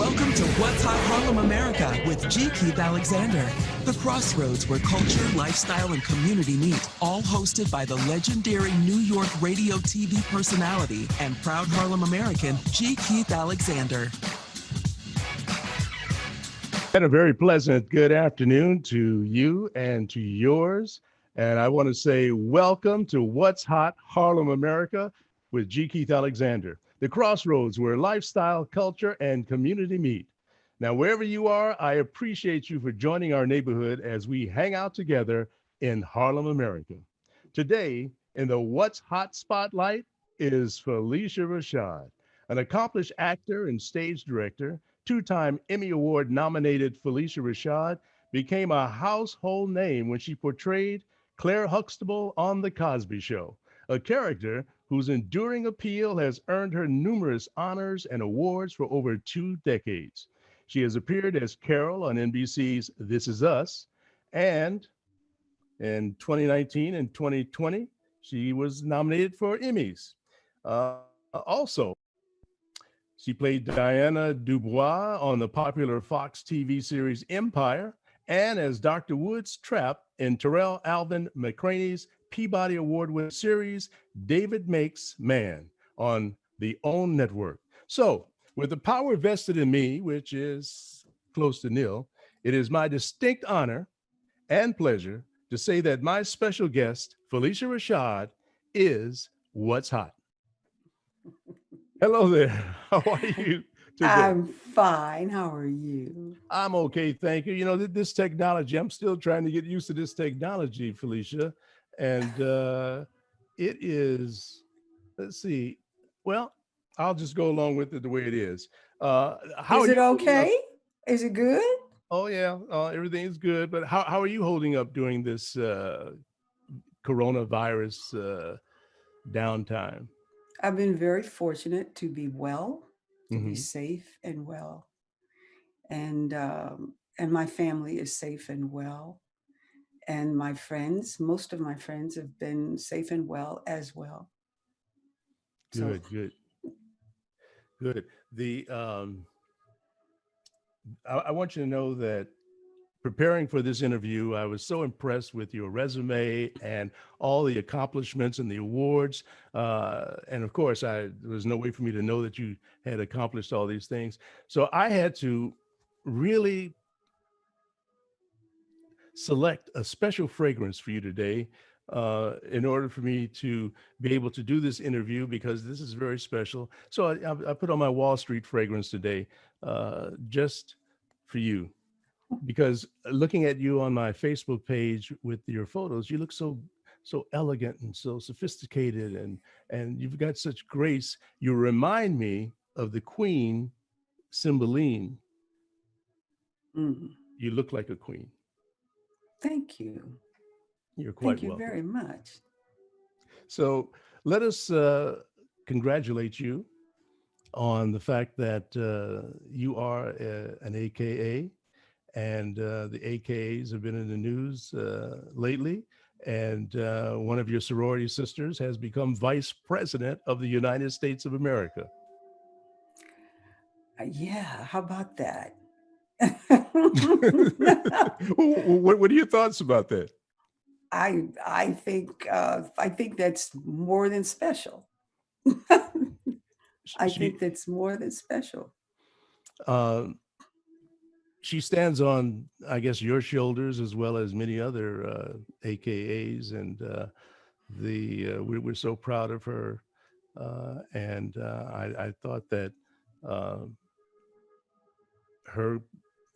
Welcome to What's Hot Harlem America with G. Keith Alexander. The crossroads where culture, lifestyle, and community meet. All hosted by the legendary New York radio TV personality and proud Harlem American, G. Keith Alexander. And a very pleasant good afternoon to you and to yours. And I want to say welcome to What's Hot Harlem America with G. Keith Alexander. The crossroads where lifestyle, culture, and community meet. Now, wherever you are, I appreciate you for joining our neighborhood as we hang out together in Harlem, America. Today, in the What's Hot Spotlight is Phylicia Rashad, an accomplished actor and stage director. Two-time Emmy Award nominated Phylicia Rashad became a household name when she portrayed Claire Huxtable on The Cosby Show, a character whose enduring appeal has earned her numerous honors and awards for over 2 decades. She has appeared as Carol on NBC's This Is Us, and in 2019 and 2020, she was nominated for Emmys. Also, she played Diana Dubois on the popular Fox TV series Empire, and as Dr. Woods Trapp in Terrell Alvin McCraney's Peabody Award-winning series, David Makes Man, on the OWN network. So, with the power vested in me, which is close to nil, it is my distinct honor and pleasure to say that my special guest, Phylicia Rashad, is What's Hot. Hello there. How are you today? I'm fine. How are you? I'm okay, thank you. You know, this technology, I'm still trying to get used to this technology, Phylicia. And it is, let's see, well, I'll just go along with it the way it is. How Is are it you holding up? okay? Is it good? Oh, yeah, everything's good. But how are you holding up during this coronavirus downtime? I've been very fortunate to be well, to be Mm-hmm. safe and well, and my family is safe and well, and my friends, most of my friends, have been safe and well as well. So Good, good, good. I want you to know that preparing for this interview, I was so impressed with your resume and all the accomplishments and the awards. And of course, there was no way for me to know that you had accomplished all these things. So I had to really select a special fragrance for you today in order for me to be able to do this interview, because this is very special. So I put on my Wall Street fragrance today just for you, because looking at you on my Facebook page with your photos, you look so elegant and so sophisticated, and you've got such grace. You remind me of the Queen, Cymbeline. mm, You look like a queen. thank you. You're quite Thank you welcome. very much. So let us congratulate you on the fact that you are an AKA, and the AKAs have been in the news lately. And one of your sorority sisters has become vice president of the United States of America. Yeah, how about that? What are your thoughts about that? I think that's more than special. I She think that's more than special. uh, she stands on, I guess, your shoulders as well as many other AKAs, and we're so proud of her. And I thought that uh, her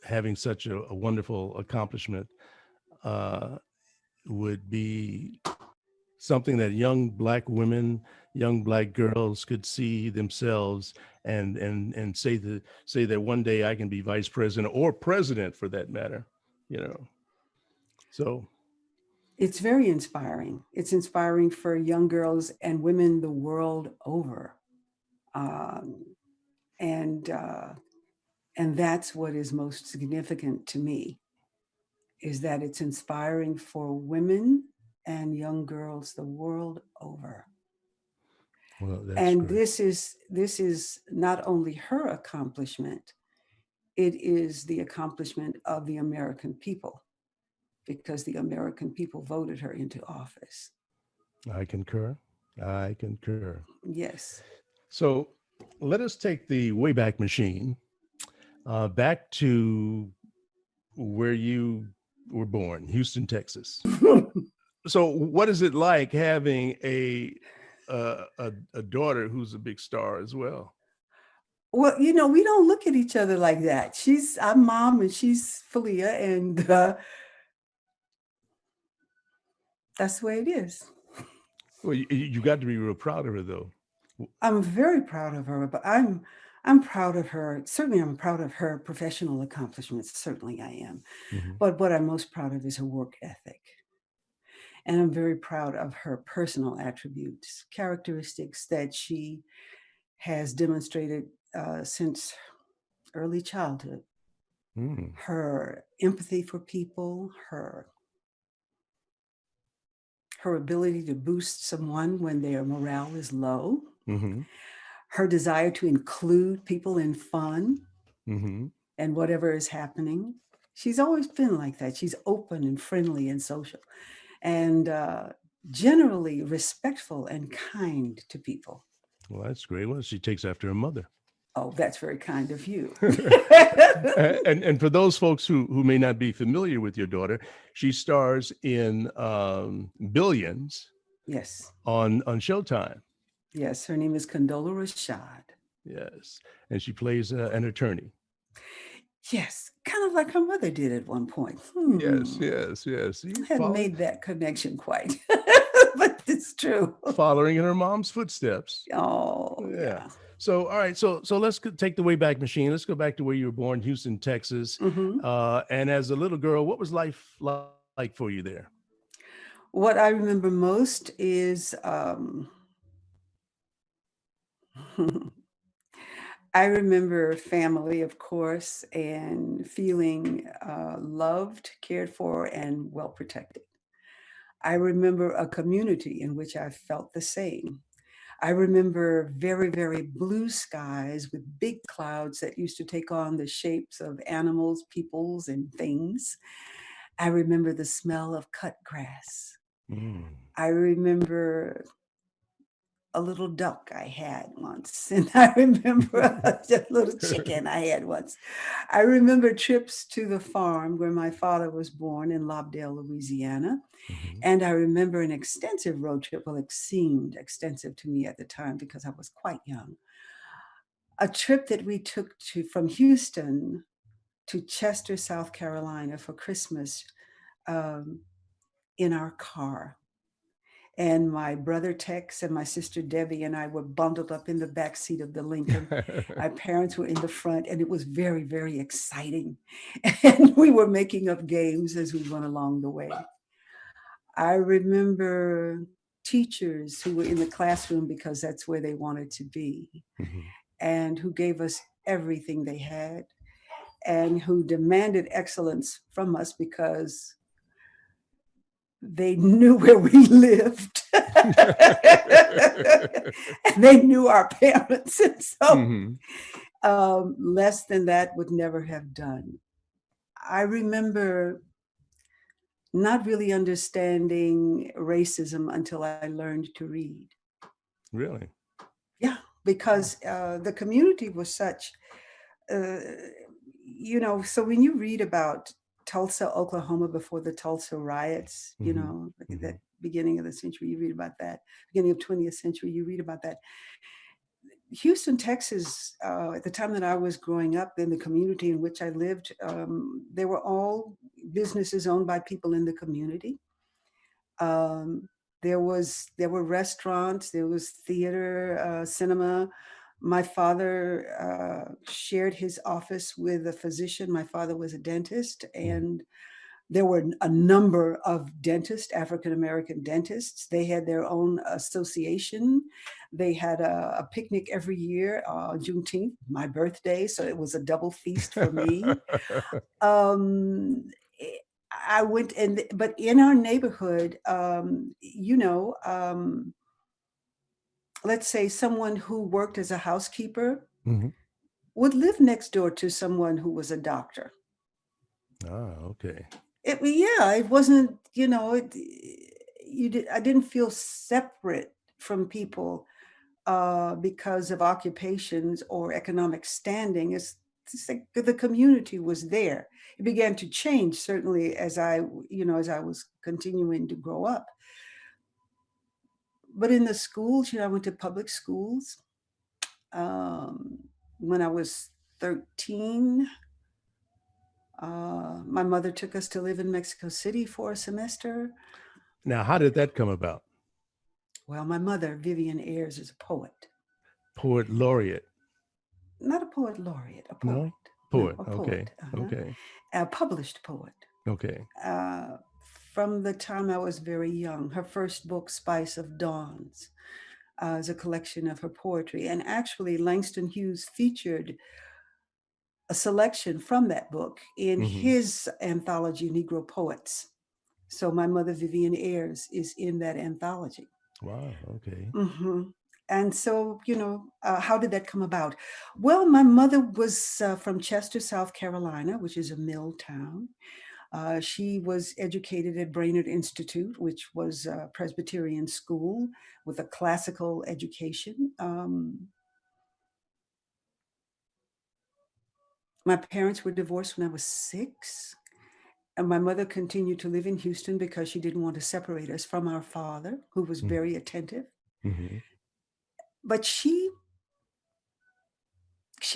having such a wonderful accomplishment uh, would be something that young Black women, young Black girls could see themselves and say that one day I can be vice president or president for that matter, you know. So It's very inspiring. It's inspiring for young girls and women the world over. Um, and uh, and that's what is most significant to me, is that it's inspiring for women and young girls the world over. well, that's And great. this is not only her accomplishment, it is the accomplishment of the American people, because the American people voted her into office. I concur. I concur. Yes. So let us take the Wayback Machine back to where you were born, Houston, Texas. So what is it like having a daughter who's a big star as well? Well, we don't look at each other like that. I'm mom and she's Phylicia, and that's the way it is. Well, you got to be real proud of her, though. I'm very proud of her, but I'm proud of her. Certainly, I'm proud of her professional accomplishments. Certainly, I am. Mm-hmm. But what I'm most proud of is her work ethic. And I'm very proud of her personal attributes, characteristics that she has demonstrated since early childhood. Mm. Her empathy for people, her ability to boost someone when their morale is low, Mm-hmm. her desire to include people in fun Mm-hmm. and whatever is happening. She's always been like that. She's open and friendly and social, and generally respectful and kind to people. Well, that's great. Well, she takes after her mother. Oh, that's very kind of you. And for those folks who may not be familiar with your daughter, she stars in Billions Yes. on Showtime. Yes. Her name is Condola Rashad. Yes, and she plays an attorney. Yes. Kind of like her mother did at one point. Yes, yes, yes. I You hadn't made that connection quite, but it's true. following in her mom's footsteps. Oh, Yeah. yeah. So, all right. So let's take the Wayback Machine. Let's go back to where you were born, Houston, Texas. Hmm. And as a little girl, what was life like for you there? What I remember most is I remember family, of course, and feeling loved, cared for, and well protected. I remember a community in which I felt the same. I remember very, very blue skies with big clouds that used to take on the shapes of animals, peoples, and things. I remember the smell of cut grass. Mm. I remember a little duck I had once, and I remember a little chicken I had once. I remember trips to the farm where my father was born in Lobdell, Louisiana. Mhm. And I remember an extensive road trip. Well, it seemed extensive to me at the time because I was quite young. A trip that we took from Houston to Chester, South Carolina for Christmas, um, in our car. And my brother Tex and my sister Debbie and I were bundled up in the back seat of the Lincoln. Our parents were in the front, and it was very, very exciting. And we were making up games as we went along the way. I remember teachers who were in the classroom because that's where they wanted to be, Mhm. and who gave us everything they had, and who demanded excellence from us because they knew where we lived. And they knew our parents. And so Mhm. less than that would never have done. I remember not really understanding racism until I learned to read. Really? Yeah, because the community was such, uh, so when you read about Tulsa, Oklahoma before the Tulsa riots, Mhm. like at that Mhm. beginning of the century, you read about that. Beginning of 20th century, you read about that. Houston, Texas, at the time that I was growing up in the community in which I lived, they were all businesses owned by people in the community. Um, there were restaurants, there was theater, cinema. My father shared his office with a physician. My father was a dentist, Mhm. and there were a number of dentists, African American dentists. They had their own association. They had a picnic every year, Juneteenth, my birthday. So it was a double feast for me. Um, eh, I went but in our neighborhood, let's say someone who worked as a housekeeper Mhm. would live next door to someone who was a doctor. Ah, okay. It wasn't, I didn't feel separate from people because of occupations or economic standing. It's like the community was there. It began to change certainly as I was continuing to grow up. But in the schools, I went to public schools. Um, when I was 13, my mother took us to live in Mexico City for a semester. Now, how did that come about? Well, my mother, Vivian Ayers, is a poet. Poet laureate. Not a poet laureate, a poet. No? No, Poet. a Okay. poet. Okay. A published poet. Okay. From the time I was very young. Her first book, Spice of Dawns, is a collection of her poetry. And actually, Langston Hughes featured a selection from that book in his anthology, Negro Poets. So my mother, Vivian Ayers, is in that anthology. Wow. Okay. And so, how did that come about? Well, my mother was from Chester, South Carolina, which is a mill town. She was educated at Brainerd Institute, which was a Presbyterian school with a classical education. My parents were divorced when I was 6. And my mother continued to live in Houston because she didn't want to separate us from our father, who was very attentive. But she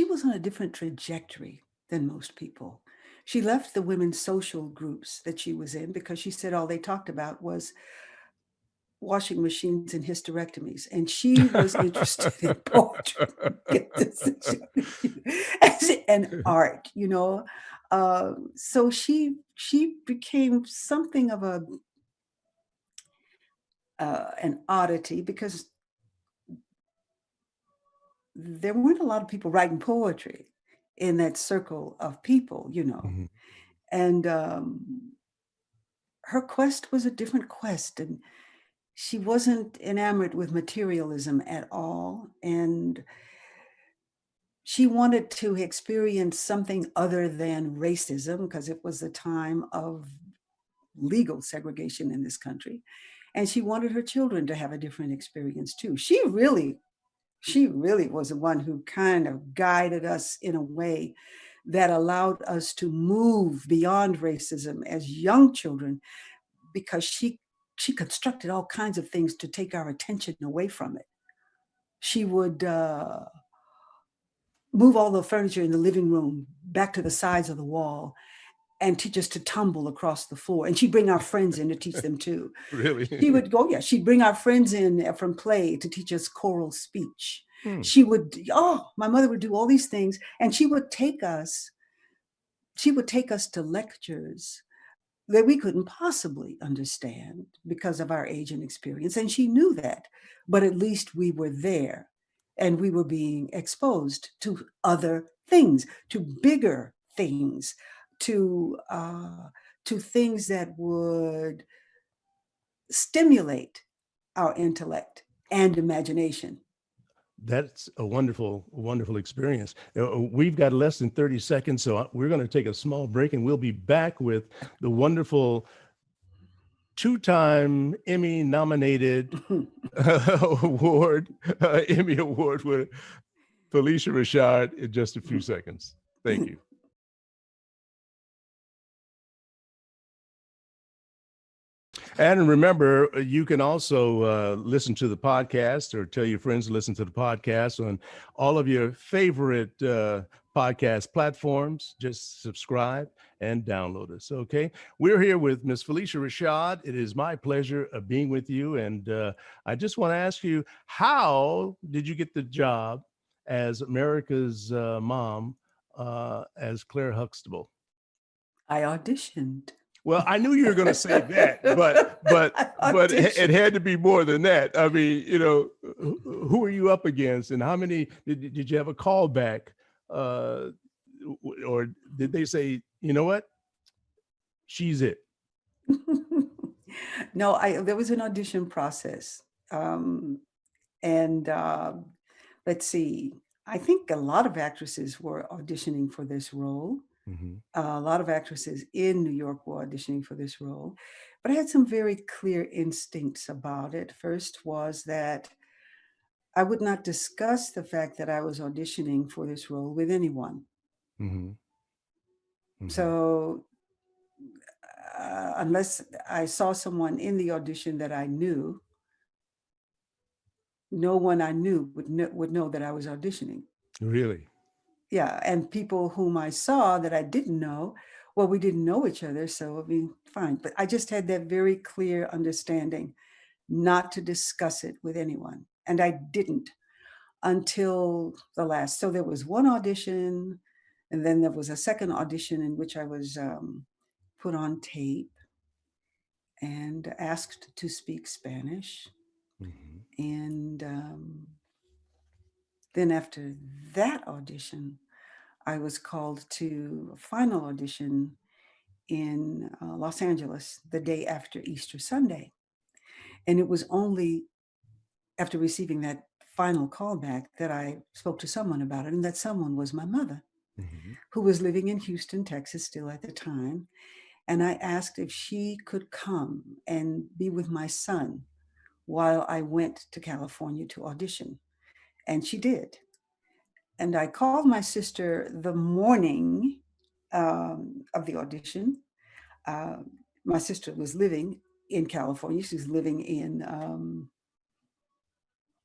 was on a different trajectory than most people. She left the women's social groups that she was in because she said all they talked about was washing machines and hysterectomies. And she was interested in poetry. Get this, and art, So she became something of an oddity because there weren't a lot of people writing poetry in that circle of people, And her quest was a different quest, and she wasn't enamored with materialism at all. And she wanted to experience something other than racism because it was a time of legal segregation in this country. And she wanted her children to have a different experience too. She really was the one who kind of guided us in a way that allowed us to move beyond racism as young children, because she constructed all kinds of things to take our attention away from it. She would move all the furniture in the living room back to the sides of the wall and teach us to tumble across the floor. And she'd bring our friends in to teach them too. Really? She'd bring our friends in from play to teach us choral speech. My mother would do all these things, and she would take us to lectures that we couldn't possibly understand because of our age and experience. And she knew that, but at least we were there and we were being exposed to other things, to bigger things, to things that would stimulate our intellect and imagination. That's a wonderful, wonderful experience. We've got less than 30 seconds, so we're going to take a small break, and we'll be back with the wonderful 2-time Emmy-nominated Emmy Award winner, Phylicia Rashad, in just a few seconds. Thank you. And remember, you can also listen to the podcast or tell your friends to listen to the podcast on all of your favorite podcast platforms. Just subscribe and download us. Okay. We're here with Miss Phylicia Rashad. It is my pleasure of being with you. And I just want to ask you, how did you get the job as America's mom as Claire Huxtable? I auditioned. Well, I knew you were going to say that, but it had to be more than that. I mean, who are you up against, and how many did you have a callback, or did they say, you know what, she's it? No, there was an audition process, and let's see. I think a lot of actresses were auditioning for this role. Hmm. A lot of actresses in New York were auditioning for this role, but I had some very clear instincts about it. First was that I would not discuss the fact that I was auditioning for this role with anyone. Hmm. Hmm. So, unless I saw someone in the audition that I knew, no one I knew would know that I was auditioning. Really? Yeah, and people whom I saw that I didn't know, well, we didn't know each other, so I mean, fine. But I just had that very clear understanding not to discuss it with anyone, and I didn't until the last. So there was one audition, and then there was a second audition in which I was put on tape and asked to speak Spanish. Hmm. And then after that audition, I was called to a final audition in Los Angeles the day after Easter Sunday. And it was only after receiving that final callback that I spoke to someone about it. And that someone was my mother, Hmm. who was living in Houston, Texas, still at the time. And I asked if she could come and be with my son while I went to California to audition. And she did. And I called my sister the morning of the audition. Uh, my sister was living in California. She was living in,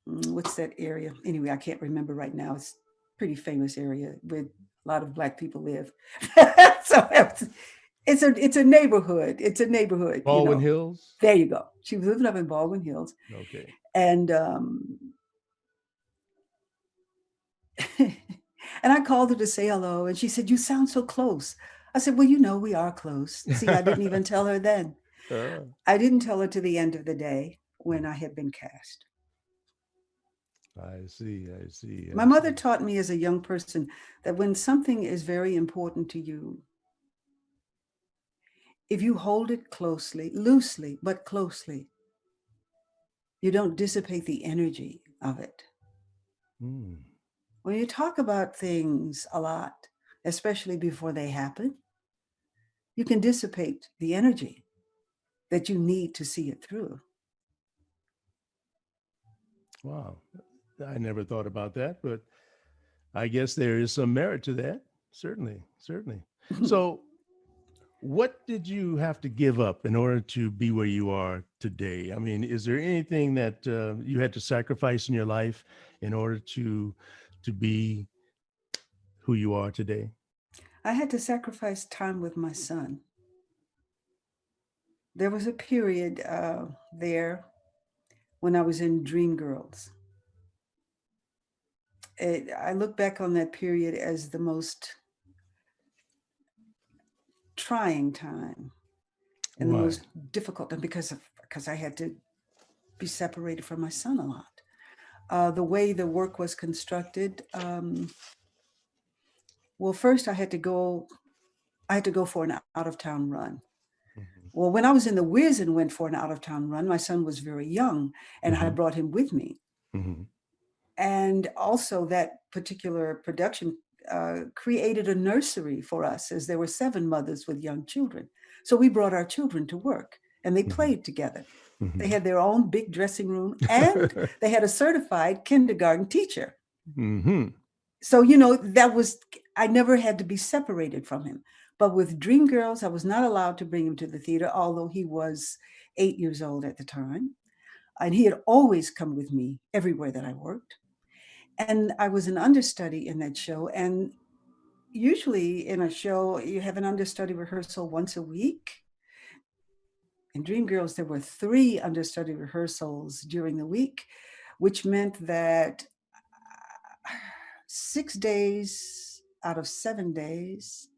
what's that area? Anyway, I can't remember right now. It's a pretty famous area where a lot of Black people live. So it's a neighborhood. It's a neighborhood, you Baldwin know. Hills? There you go. She was living up in Baldwin Hills. Okay. And and I called her to say hello, and she said, "You sound so close." I said, "Well, you know, we are close." See, I didn't even tell her then. Uh, I didn't tell her to the end of the day when I had been cast. I see. I see. My I mother see. taught me as a young person that when something is very important to you, if you hold it closely, loosely, but closely, you don't dissipate the energy of it. Mm. When you talk about things a lot, especially before they happen, you can dissipate the energy that you need to see it through. Wow. I never thought about that, but I guess there is some merit to that. Certainly. Certainly. So, what did you have to give up in order to be where you are today? I mean, is there anything that you had to sacrifice in your life in order to be who you are today? I had to sacrifice time with my son. There was a period there when I was in Dreamgirls. I look back on that period as the most trying time and the Why? most difficult, and because I had to be separated from my son a lot. The way the work was constructed, well, first I had to go. I had to go for an out of town run. Hmm. Well, when I was in the Wiz and went for an out of town run, my son was very young, and I Hmm. brought him with me. Hmm. And also, that particular production created a nursery for us, as there were 7 mothers with young children. So we brought our children to work, and they Hmm. played together. They Hmm. had their own big dressing room, and they had a certified kindergarten teacher. Hmm. So, I never had to be separated from him. But with Dreamgirls, I was not allowed to bring him to the theater, although he was 8 years old at the time. And he had always come with me everywhere that I worked. And I was an understudy in that show. And usually in a show, you have an understudy rehearsal once a week. In Dreamgirls, there were 3 understudy rehearsals during the week, which meant that 6 days out of 7 days,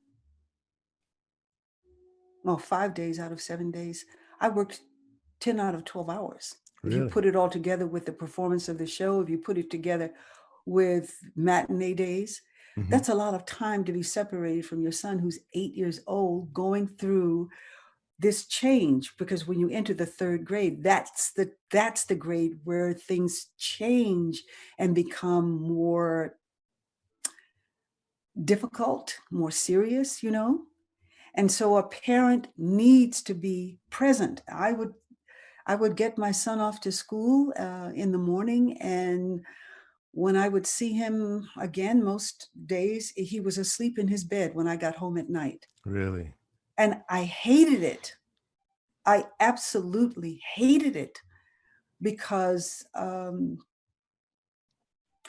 well, 5 days out of 7 days, I worked 10 out of 12 hours. If you Really? put it all together with the performance of the show, if you put it together with matinee days, Hmm. that's a lot of time to be separated from your son who's 8 years old, going through this change. Because when you enter the 3rd grade, that's the grade where things change and become more difficult, more serious, you know. And so a parent needs to be present. I would get my son off to school in the morning, and when I would see him again, most days he was asleep in his bed when I got home at night. Really? And I hated it. I absolutely hated it because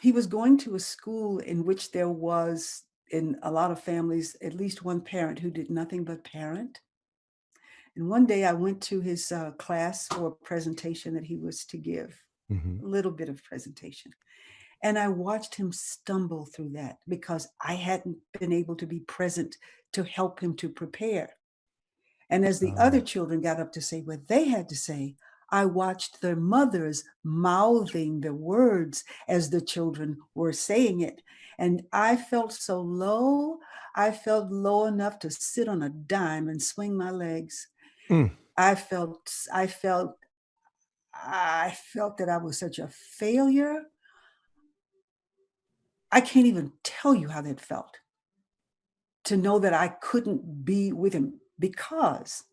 he was going to a school in which there was, in a lot of families, at least one parent who did nothing but parent. And one day I went to his class for a presentation that he was to give, Hmm. a little bit of presentation. And I watched him stumble through that because I hadn't been able to be present to help him to prepare. And as the other Oh. children got up to say what they had to say, I watched their mothers mouthing the words as the children were saying it. And I felt so low. I felt low enough to sit on a dime and swing my legs. Mm. I felt, I felt, I felt that I was such a failure. I can't even tell you how that felt to know that I couldn't be with him because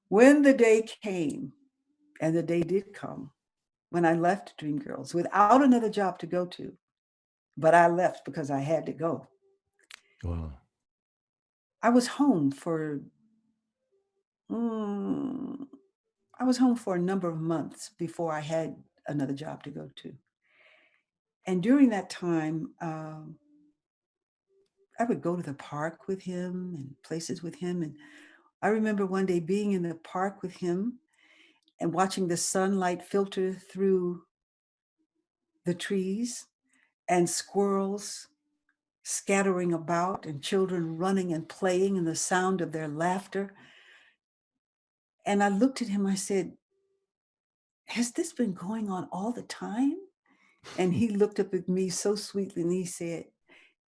when the day came, and the day did come, when I left Dream Girls without another job to go to, but I left because I had to go. Wow. I was home for, mm, I was home for a number of months before I had another job to go to. And during that time, I would go to the park with him and places with him. And I remember one day being in the park with him and watching the sunlight filter through the trees and squirrels scattering about and children running and playing and the sound of their laughter. And I looked at him, I said, has this been going on all the time? And he looked up at me so sweetly and he said,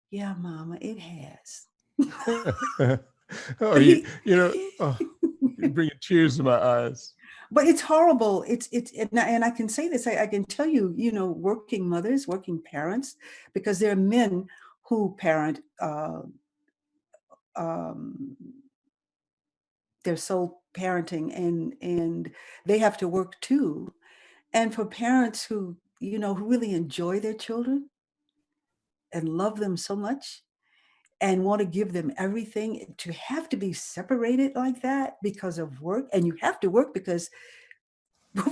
yeah, Mama, it has. Oh, But he, oh, you're bringing tears to my eyes. but it's horrible. It's and I can say this. I can tell you, you know, working mothers, working parents, because there are men who parent um, they're sole parenting, and they have to work too. And for parents who, you know, who really enjoy their children and love them so much and want to give them everything, to have to be separated like that because of work, and you have to work because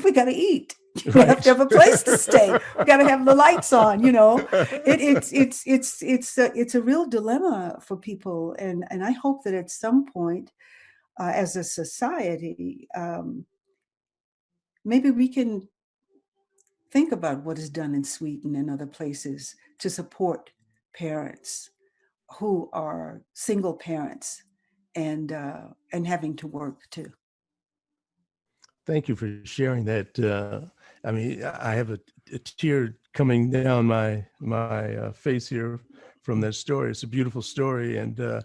we got to eat. We have to Right. have a place to stay. We got to have the lights on. You know, it's a real dilemma for people, and I hope that at some point, as a society, maybe we can think about what is done in Sweden and other places to support parents who are single parents and having to work too. Thank you for sharing that. I mean, I have a tear coming down my face here from that story. It's a beautiful story, and the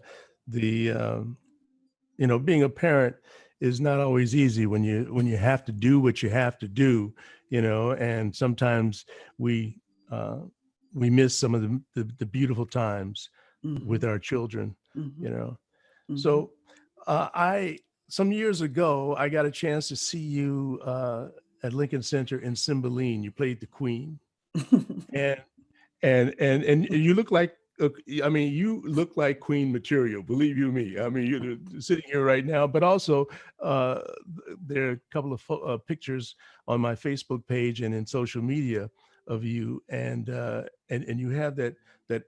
being a parent is not always easy when you have to do what you have to do, and sometimes we uh, we miss some of the beautiful times with Hmm. our children, Hmm. you know. Hmm. So I some years ago I got a chance to see you at Lincoln Center in Cymbeline. You played the Queen, and and you look like I mean, you look like Queen material, believe you me. I mean, you're sitting here right now, but also uh, there are a couple of pictures on my Facebook page and in social media of you, and you have that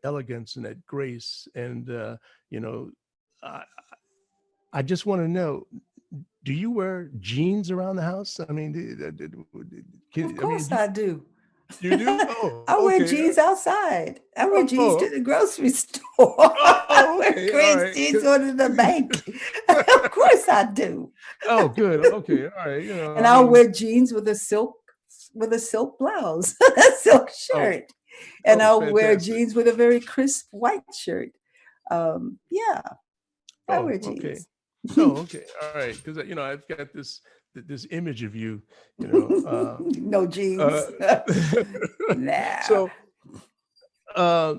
elegance and that grace, and you know, I, I just want to know, do you wear jeans around the house? I mean, Of I mean, course I do. you do? Oh, I wear okay. jeans outside. I wear jeans to Oh, the grocery store. I oh, wear okay. All Chris right. jeans going to the bank. Of course I do. Oh, good. Okay. All right. And I I'll mean, wear jeans with a silk blouse, a silk oh, shirt, and oh, I'll wear fantastic. jeans with a very crisp white shirt. Yeah, I Oh, wear okay. jeans. Oh, okay. All right. Because I've got this image of you. You know. No Uh, jeans. Nah. so, uh,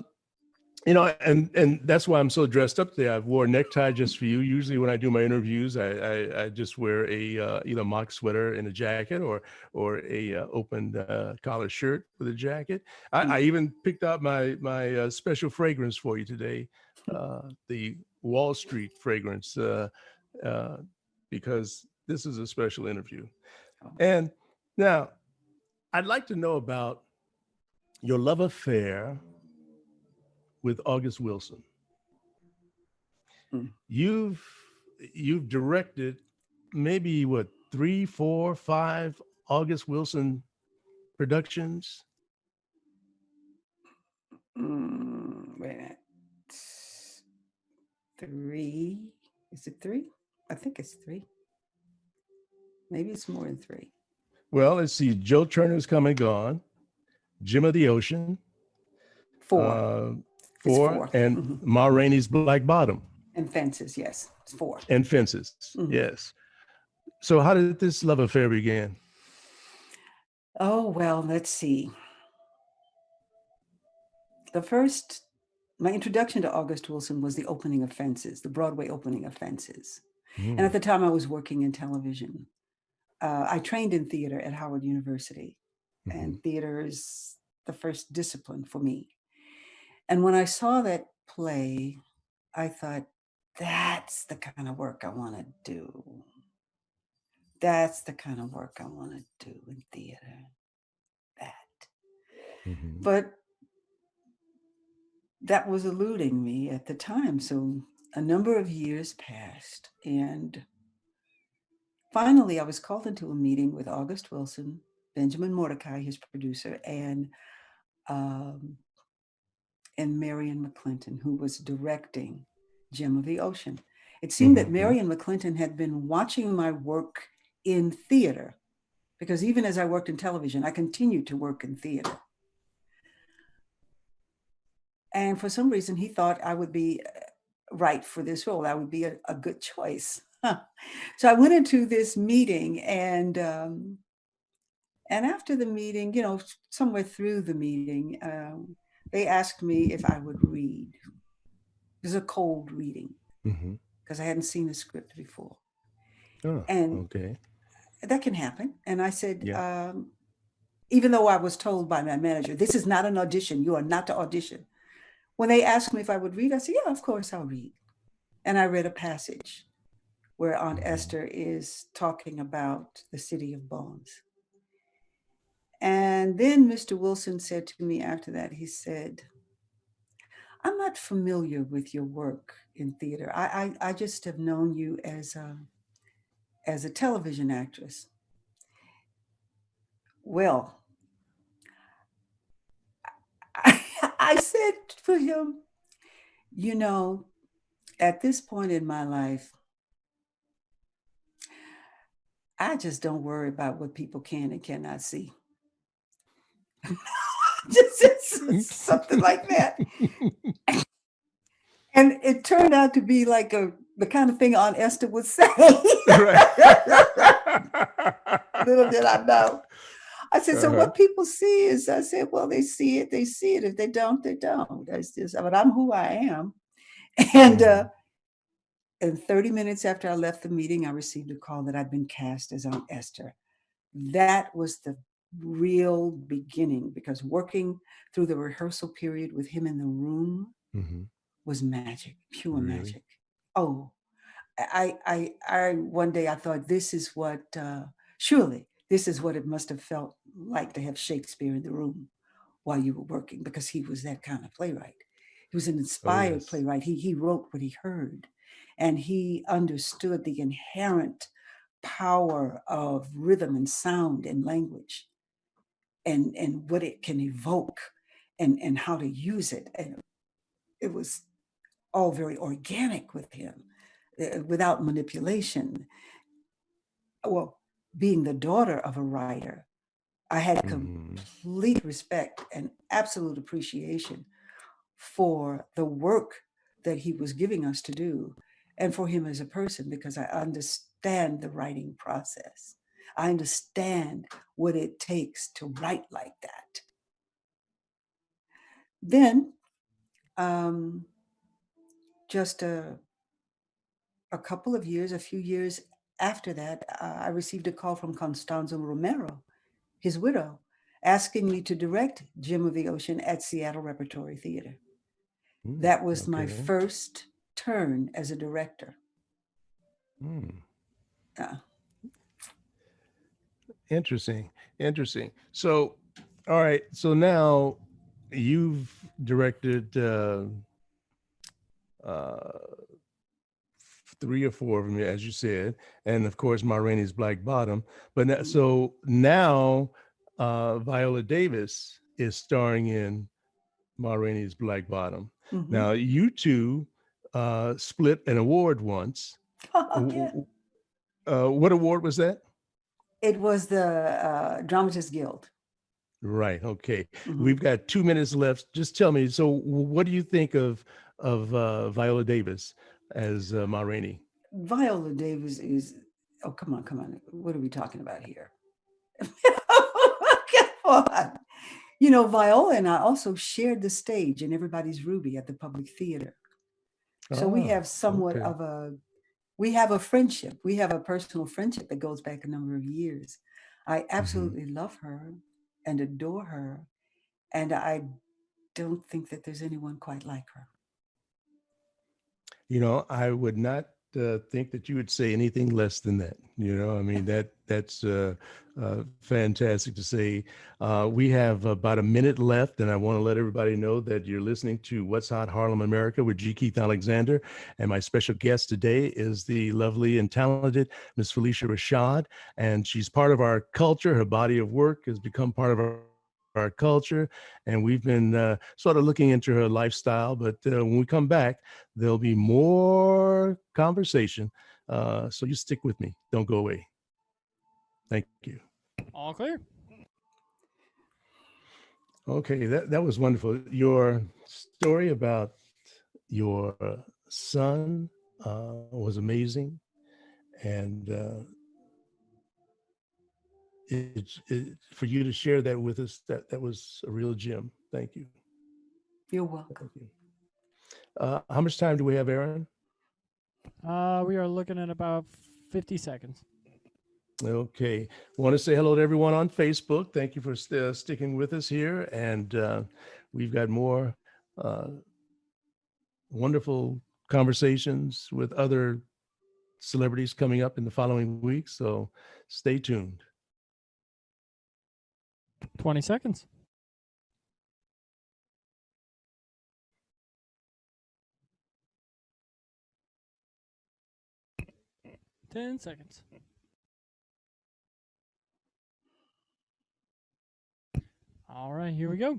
And that's why I'm so dressed up today. I've wore a necktie just for you. Usually, when I do my interviews, I just wear a either mock sweater and a jacket, or a open collar shirt with a jacket. I even picked out my special fragrance for you today, the Wall Street fragrance, uh, because this is a special interview. And now, I'd like to know about your love affair with August Wilson. Mm. You've you've directed maybe what, three, four, five August Wilson productions. Wait a minute. Three. Is it three? I think it's three. Maybe it's more than three. Well, let's see. Joe Turner's Come and Gone, Jim of the Ocean, Four. uh, It's four, four. and Ma Rainey's Black Bottom, And fences, yes. It's four. and Fences. Yes. So how did this love affair begin? Oh, well, let's see. My introduction to August Wilson was the opening of Fences, the Broadway opening of Fences. And at the time I was working in television. I trained in theater at Howard University, and theater is the first discipline for me. And when I saw that play, I thought, that's the kind of work I want to do. That's the kind of work I want to do in theater. That. But that was eluding me at the time. So a number of years passed, and finally I was called into a meeting with August Wilson, Benjamin Mordecai, his producer, um, and Marion McClinton, who was directing Gem of the Ocean. It seemed that Marion McClinton had been watching my work in theater, because even as I worked in television, I continued to work in theater. And for some reason, he thought I would be right for this role. I would be a good choice. So I went into this meeting, and after the meeting, somewhere through the meeting, they asked me if I would read. It was a cold reading because I hadn't seen the script before. Oh, And okay. that can happen. And I said, Yeah. even though I was told by my manager, this is not an audition, you are not to audition. When they asked me if I would read, I said, yeah, of course I'll read. And I read a passage where Aunt Esther is talking about the city of bones. And then Mr. Wilson said to me after that, he said, I'm not familiar with your work in theater. I just have known you as a television actress. Well, I said to him, at this point in my life, I just don't worry about what people can and cannot see. just something like that. And it turned out to be like the kind of thing Aunt Esther would say. Little did I know. I said, so what people see is, I said, well, they see it. If they don't, they don't. That's just, but I'm who I am. And 30 minutes after I left the meeting, I received a call that I'd been cast as Aunt Esther. That was the real beginning, because working through the rehearsal period with him in the room was magic, pure magic. Oh, I one day I thought, this is what, surely this is what it must have felt like to have Shakespeare in the room while you were working, because he was that kind of playwright. He was an inspired playwright. He wrote what he heard, and he understood the inherent power of rhythm and sound and language, and what it can evoke, and how to use it. And it was all very organic with him, without manipulation. Well, being the daughter of a writer, I had complete respect and absolute appreciation for the work that he was giving us to do, and for him as a person, because I understand the writing process. I understand what it takes to write like that. Then Um, just a few years after that, I received a call from Constanzo Romero, his widow, asking me to direct Gem of the Ocean at Seattle Repertory Theater. That was my Okay. first turn as a director. Hmm. Uh, Interesting. Interesting. So, all right. So now you've directed uh, three or four of them, as you said, and of course, Ma Rainey's Black Bottom. But so now Viola Davis is starring in Ma Rainey's Black Bottom. mhm. Now, you two split an award once. Yeah. What award was that? It was the Dramatists Guild. Right. Okay. Mhm. We've got 2 minutes left. Just tell me. So, what do you think of Viola Davis as Ma Rainey? Viola Davis is, oh, come on, come on. What are we talking about here? Come on. You know, Viola and I also shared the stage in Everybody's Ruby at the Public Theater. So we Ah, have somewhat okay. of we have a friendship. We have a personal friendship that goes back a number of years. I Hmm. absolutely love her and adore her. And I don't think that there's anyone quite like her. I would not think that you would say anything less than that. I mean that's fantastic to say. We have about a minute left, and I want to let everybody know that you're listening to What's Hot Harlem America with G. Keith Alexander, and my special guest today is the lovely and talented Miss Phylicia Rashad, and she's part of our culture. Her body of work has become part of our culture, and we've been sort of looking into her lifestyle. But when we come back, there'll be more conversation. So you stick with me. Don't go away. Thank you. All clear. Okay, that was wonderful. Your story about your son was amazing, and for you to share that with us, that was a real gem. Thank you. You're Thank welcome. you. How much time do we have, Aaron? We are looking at about 50 seconds. Okay. I want to say hello to everyone on Facebook. Thank you for sticking with us here. And we've got more uh, wonderful conversations with other celebrities coming up in the following weeks. So stay tuned. 20 seconds. Ten seconds. All right, here we go.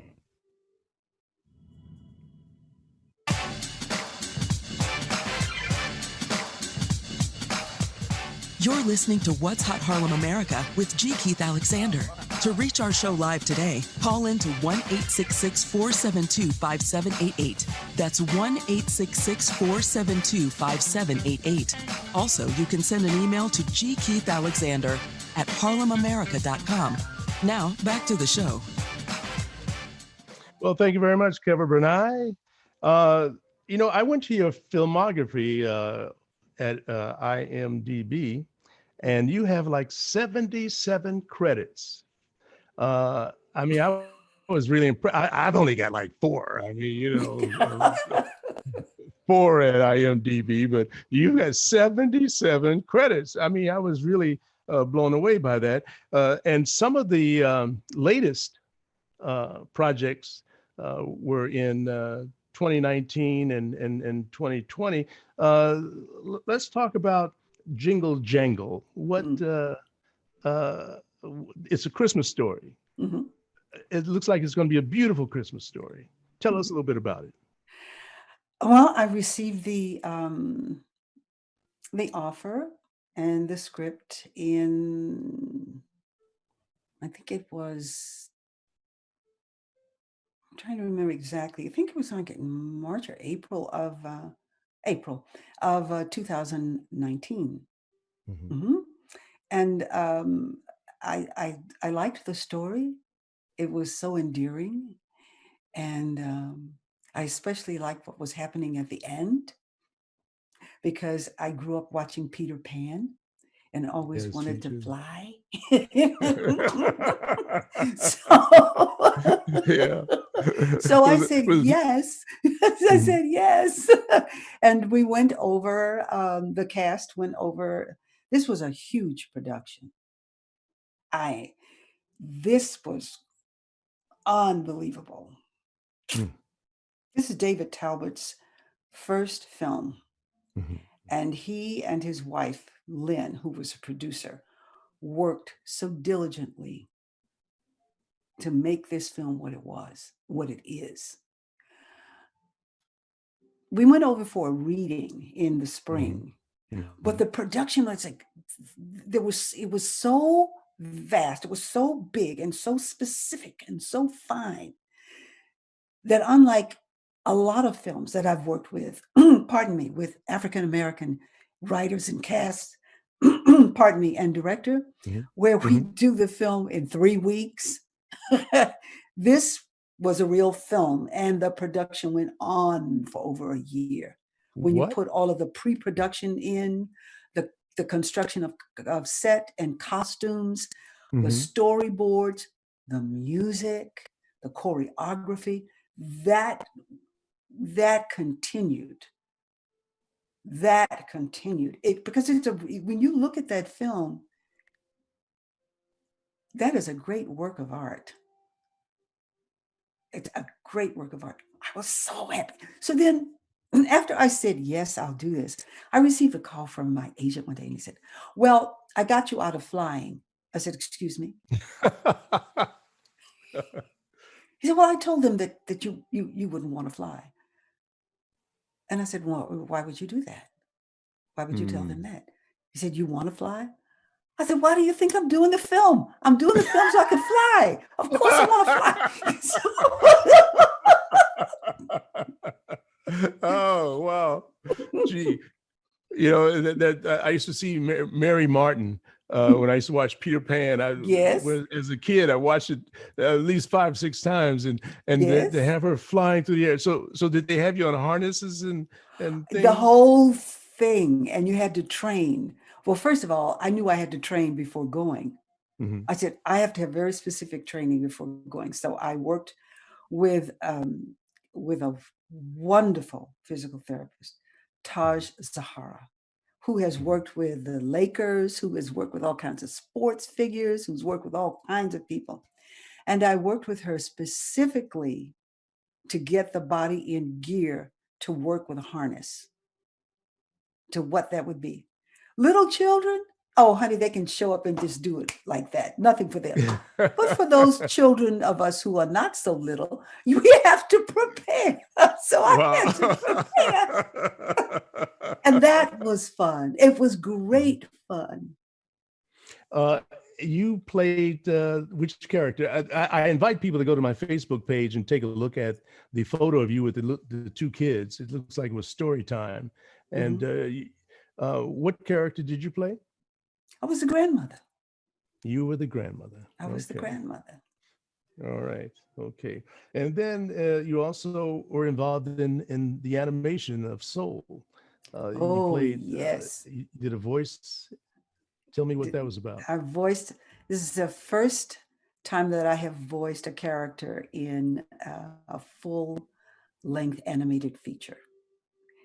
You're listening to What's Hot Harlem America with G. Keith Alexander. To reach our show live today, call in to 1-866-472-5788. That's 1-866-472-5788. Also, you can send an email to gkeithalexander@harlemamerica.com. Now, back to the show. Well, thank you very much, Kevin Bernai. Uh, I went to your filmography at IMDb, and you have like 77 credits. I mean, I was really impressed. I've only got like four. I mean, four at IMDb, but you've got 77 credits. I mean, I was really blown away by that. And some of the latest projects were in 2019 and 2020. Let's talk about Jingle Jangle. Mm. Uh, it's a Christmas story. Mhm. It looks like it's going to be a beautiful Christmas story. Tell us Mhm. a little bit about it. Well, I received the offer and the script in, I think it was, I'm trying to remember exactly. I think it was like in March or April of 2019. Mhm. Hmm. And I liked the story. It was so endearing, and I especially liked what was happening at the end because I grew up watching Peter Pan and always Yes, me wanted to too. fly. So, Yeah. so I Was it said was yes. I mhm, said yes. And we went over, the cast went over. This was a huge production. I, this was unbelievable. mm, This is David Talbot's first film. mhm. And he and his wife, Lynn, who was a producer, worked so diligently to make this film what it was, what it is. We went over for a reading in the Mhm. spring, but Mhm. the production was like, it was so vast, it was so big and so specific and so fine that unlike a lot of films that I've worked with, pardon me, with African American writers and cast, pardon me, and director, Mhm. where we Mhm. do the film in 3 weeks. This was a real film, and the production went on for over a year. When you What? put all of the pre-production in, the the construction of set and costumes, the Mhm. storyboards, the music, the choreography, that that continued. That continued. It because it's a when you look at that film, that is a great work of art. It's a great work of art. I was so happy. So then, after I said, yes, I'll do this, I received a call from my agent one day and he said, well, I got you out of flying. I said, excuse me. He said, well, I told them that you wouldn't want to fly. And I said, well, why would you do that? Why would you tell them Mm. that? He said, you want to fly? I said, why do you think I'm doing the film? I'm doing the film so I can fly. Of course I want to fly. Oh, wow. Gee, you know that I used to see Mary Martin when I used to watch Peter Pan. Yes, As a kid, I watched it at least 5, 6 times, and to yes. have her flying through the air. So did they have you on harnesses and The things? whole thing, and you had to train. Well, first of all, I knew I had to train before going. Hmm. I said, I have to have very specific training before going. So I worked with with a wonderful physical therapist, Taj Zahara, who has worked with the Lakers, who has worked with all kinds of sports figures, who's worked with all kinds of people. And I worked with her specifically to get the body in gear to work with a harness, to what that would be. Little children, oh, honey, they can show up and just do it like that. Nothing for them. But for those children of us who are not so little, you have to prepare. So I had to Wow. prepare. And that was fun. It was great fun. Uh, you played which character? I invite people to go to my Facebook page and take a look at the photo of you with the two kids. It looks like it was story time. And Mhm. what character did you play? I was the grandmother. You were the grandmother. I was the Okay. grandmother. All right. Okay. And then you also were involved in the animation of Soul. You Oh, played, yes. you did a voice. Tell me what that was about. I voiced, this is the first time that I have voiced a character in a full length animated feature.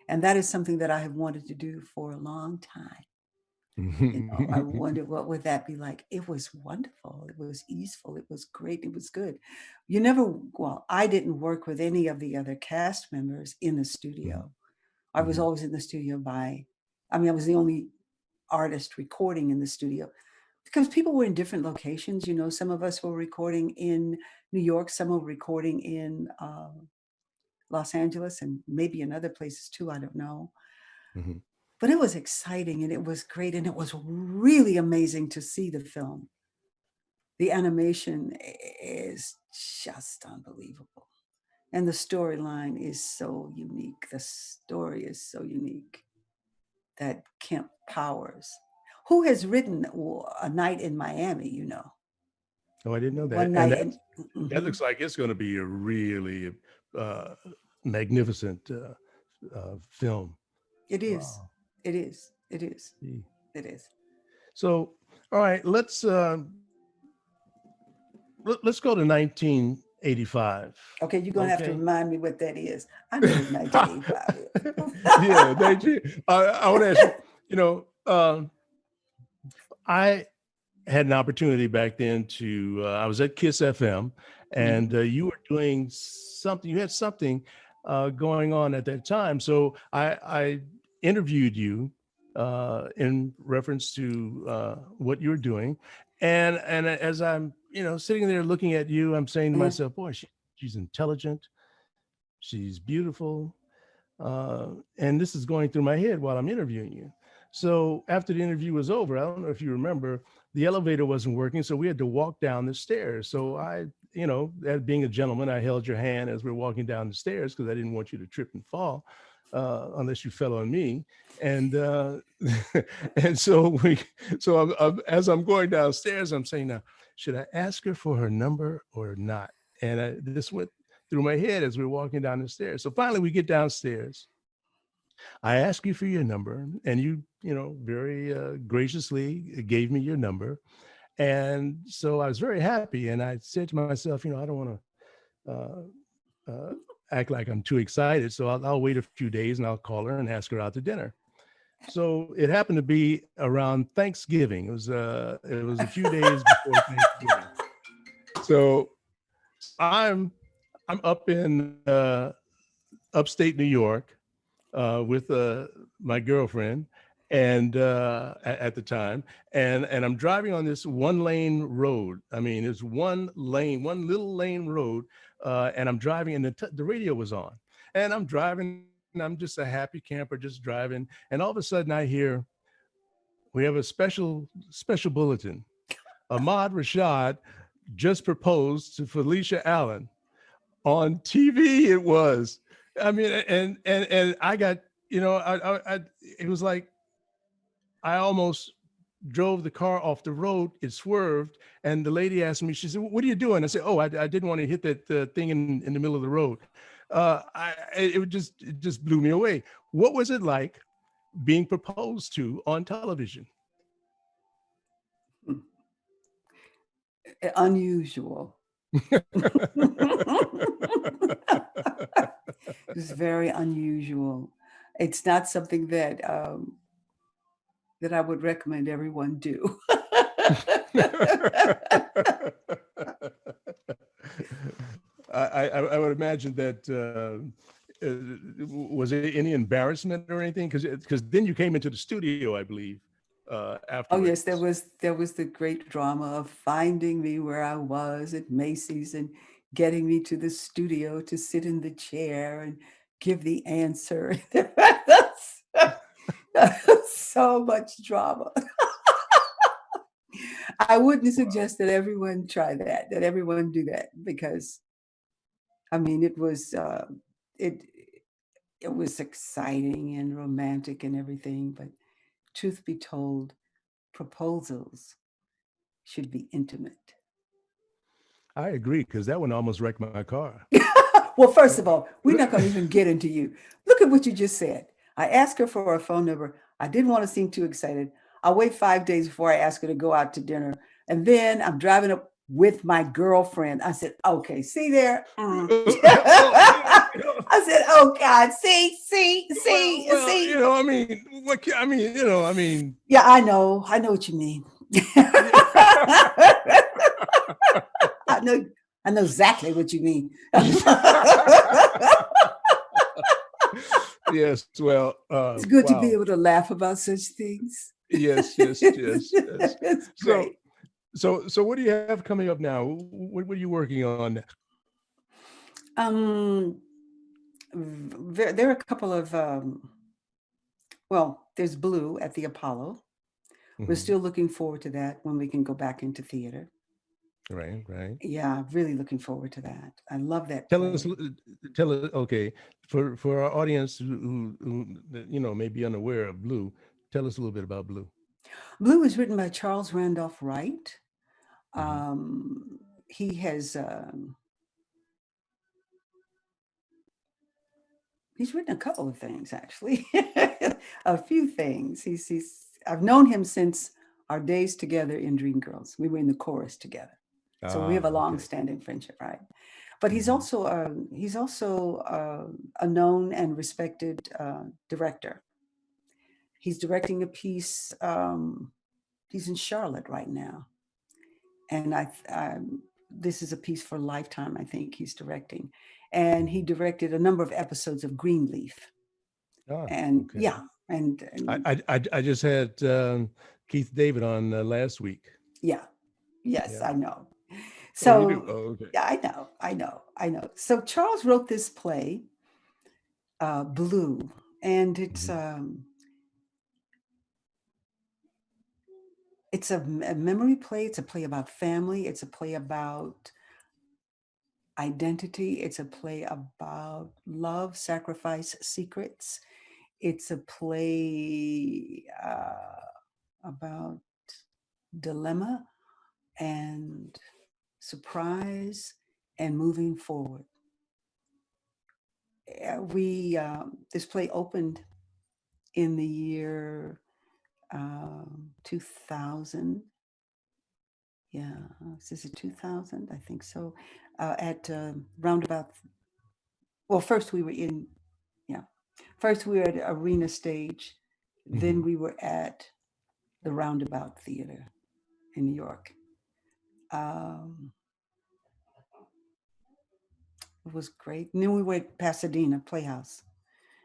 And that is something that I have wanted to do for a long time. You know, I wondered what would that be like. It was wonderful. It was easeful. It was great. It was good. You never, well, I didn't work with any of the other cast members in the studio. I was Mhm. always in the studio I mean, I was the only artist recording in the studio because people were in different locations. You know, some of us were recording in New York, some were recording in Los Angeles, and maybe in other places too. I don't know. Mhm. But it was exciting and it was great. And it was really amazing to see the film. The animation is just unbelievable. And the storyline is so unique. The story is so unique that Kemp Powers, who has written A Night in Miami, you know, Oh, I didn't know that. one And night in. that Mhm. looks like it's going to be a really uh, magnificent film. It is. Wow. It is. It is. Gee. It is. So, all right, let's go to 1985. Okay, you're gonna have to Okay. remind me what that is. I know what 1985 is. Yeah, 19. I want to ask you. You know, I had an opportunity back then to. I was at Kiss FM, and Mhm. you were doing something. You had something going on at that time. So I interviewed you in reference to what you were doing, and as I'm sitting there looking at you, I'm saying to Mhm. myself, boy, she's intelligent, she's beautiful, and this is going through my head while I'm interviewing you. So after the interview was over, I don't know if you remember, the elevator wasn't working, so we had to walk down the stairs. So as being a gentleman, I held your hand as we were walking down the stairs because I didn't want you to trip and fall, unless you fell on me. And and as I'm going downstairs, I'm saying, now, should I ask her for her number or not? And this went through my head as we were walking down the stairs. So finally, we get downstairs. I asked you for your number, and you very graciously gave me your number. And so I was very happy. And I said to myself, I don't want to act like I'm too excited. So I'll wait a few days and I'll call her and ask her out to dinner. So it happened to be around Thanksgiving. It was a few days before Thanksgiving. So I'm up in upstate New York with my girlfriend, and at the time, and I'm driving on this one lane road. I mean, it's one lane, one little lane road, and I'm driving, and the radio was on, and I'm driving. And I'm just a happy camper, just driving, and all of a sudden I hear we have a special bulletin. Ahmad Rashad just proposed to Felicia Allen on TV. It was. I mean, and I got, it was like I almost drove the car off the road. It swerved, and the lady asked me. She said, "What are you doing?" I said, "Oh, I didn't want to hit that thing in the middle of the road." It just blew me away. What was it like being proposed to on television? Unusual. It's very unusual. It's not something that I would recommend everyone do. I would imagine that was there any embarrassment or anything? Because then you came into the studio, I believe, Oh yes, afterwards. there was the great drama of finding me where I was at Macy's and getting me to the studio to sit in the chair and give the answer. So much drama. I wouldn't suggest that everyone try that everyone do that, because I mean it it was exciting and romantic and everything, but truth be told, proposals should be intimate. I agree, because that one almost wrecked my car. Well, first of all, we're not going to even get into you. Look at what you just said. I asked her for a phone number. I didn't want to seem too excited. I'll wait 5 days before I ask her to go out to dinner. And then I'm driving up with my girlfriend. I said, okay, see there? Well, I said, oh God, see. I mean, I mean, I mean. Yeah, I know what you mean. I know exactly what you mean. Yes, well, It's good to be wow. able to laugh about such things. Yes, yes, yes, yes. It's So, great. so what do you have coming up now? What are you working on? Um, there are a couple of well, there's Blue at the Apollo. We're Mhm. still looking forward to that when we can go back into theater. Right, right. Yeah, really looking forward to that. I love that Tell us, play. tell us. Okay, for our audience who may be unaware of Blue, tell us a little bit about Blue. Blue is written by Charles Randolph Wright. Mhm. He has He's written a couple of things, actually, a few things. I've known him since our days together in Dreamgirls. We were in the chorus together, so we have a Okay. long-standing friendship, right? But Hmm. he's also a known and respected director. He's directing a piece. He's in Charlotte right now, and this is a piece for Lifetime. I think he's directing, and he directed a number of episodes of Greenleaf. And Okay. yeah, and I just had Keith David on last week. yeah, yes, Yeah. I know. Oh, you do? So Oh, okay. yeah, I know. So Charles wrote this play, Blue, and Hmm. it's a memory play. It's a play about family. It's a play about identity. It's a play about love, sacrifice, secrets. It's a play about dilemma and surprise and moving forward. We This play opened in the year 2000. Yeah, is it 2000? I think so. At roundabout. Well, first we were in. Yeah, first we were at Arena Stage. Then Hmm. we were at the Roundabout Theater in New York. Um, it was great. And then we went to Pasadena Playhouse,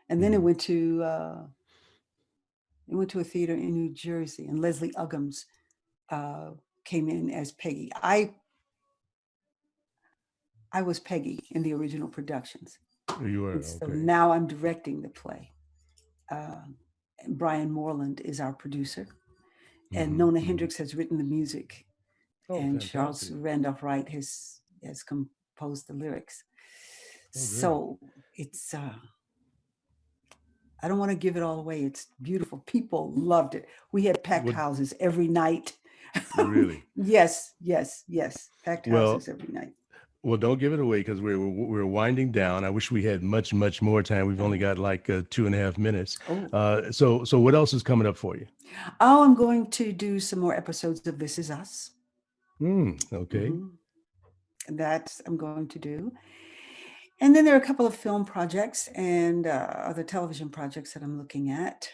and then Hmm. it went to a theater in New Jersey, and Leslie Uggams uh, came in as Peggy. I was Peggy in the original productions, You were and so okay. now I'm directing the play. Uh, and Brian Moreland is our producer, and Hmm. Nona Hmm. Hendricks has written the music, Oh, and Charles fantastic. Randolph Wright has composed the lyrics. Oh, great. So it's I don't want to give it all away. It's beautiful. People loved it. We had packed What houses every night. really? Yes, yes, yes. Packed Well, houses every night. well, don't give it away because we're winding down. I wish we had much more time. We've only Oh, got like 2.5 minutes. oh. So what else is coming up for you? Oh, I'm going to do some more episodes of This Is Us. Okay, Hmm. That I'm going to do. And then there are a couple of film projects and other television projects that I'm looking at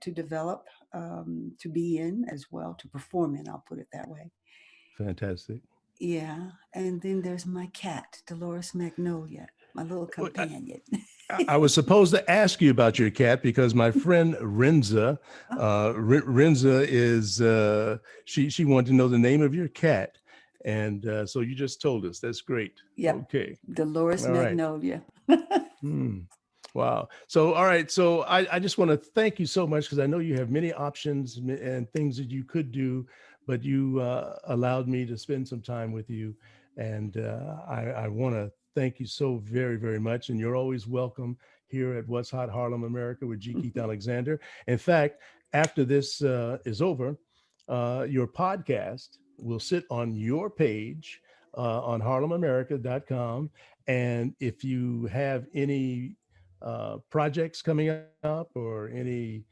to develop, to be in as well, to perform in, I'll put it that way. fantastic. Yeah. And then there's my cat, Dolores Magnolia, my little Well, companion. I was supposed to ask you about your cat because my friend Renza, Oh, Renza is she wanted to know the name of your cat, and so you just told us. That's great. yep. Okay, Dolores all right. Magnolia. Hmm. Wow. So, all right. So, I just want to thank you so much because I know you have many options and things that you could do, but you allowed me to spend some time with you. And I want to thank you so very much. And you're always welcome here at What's Hot Harlem America with G. Keith Alexander. In fact, after this is over, your podcast will sit on your page on harlemamerica.com, and if you have any projects coming up or any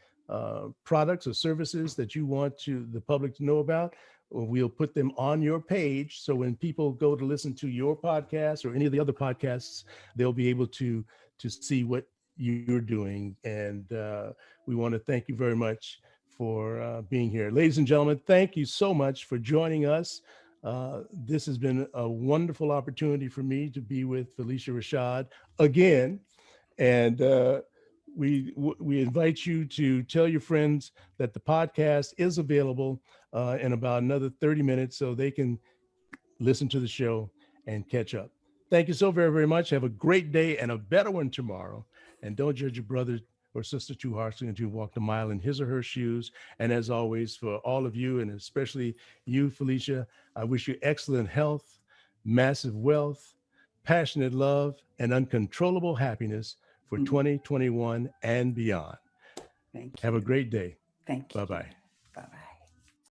products or services that you want to the public to know about, we'll put them on your page. So when people go to listen to your podcast or any of the other podcasts, they'll be able to see what you're doing. And we want to thank you very much for being here, ladies and gentlemen. Thank you so much for joining us. This has been a wonderful opportunity for me to be with Phylicia Rashad again. And we invite you to tell your friends that the podcast is available in about another 30 minutes so they can listen to the show and catch up. Thank you so very much. Have a great day and a better one tomorrow. And don't judge your brother or sister too harshly until you walk the mile in his or her shoes. And as always, for all of you, and especially you, Phylicia, I wish you excellent health, massive wealth, passionate love, and uncontrollable happiness for 2021 and beyond. Thank Have a you. great day. Thank Bye you. bye.